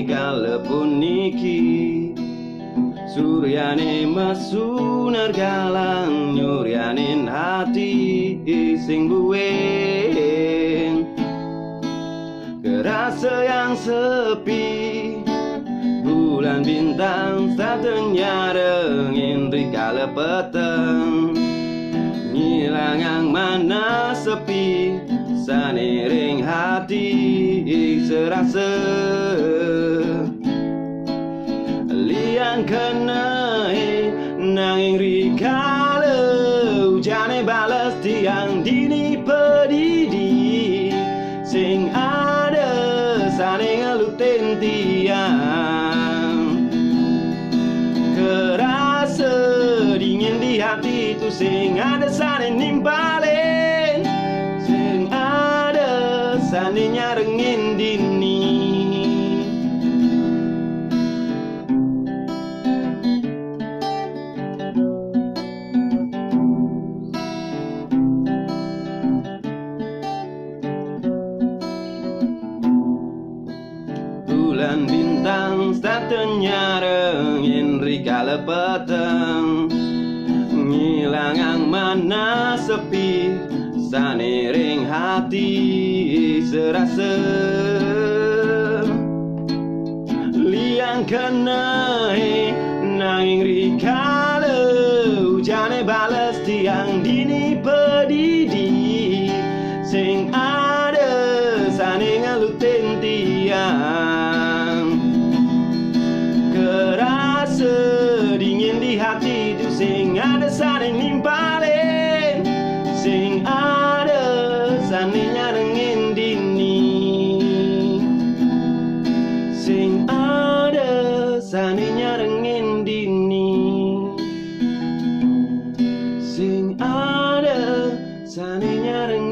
kalepun niki suryane mesunar galang nyuryanin hati sing bueng kerasa yang sepi bulan bintang satunya rengin rikala petang ngilang yang mana sepi saniring hati serasa liang kenai nanging rikala hujane balas tiang dini pedidi sing ada saning ngelutin tiang kerasa dingin di hati itu sing ada saning nimpalin sing ada saning nyarengin dini bulan bintang statenya rengin rikala petang ngilang yang mana sepi saniring hati serasa liang kenai nanging rikala hujane balas tiang dini pedidi sing ada saning ngelutin tiang kerasa dingin di hati itu sing ada saning nimpalin sing ada saning nyarengin dini sing ada saning nyarengin dini sing ada saning nyarengin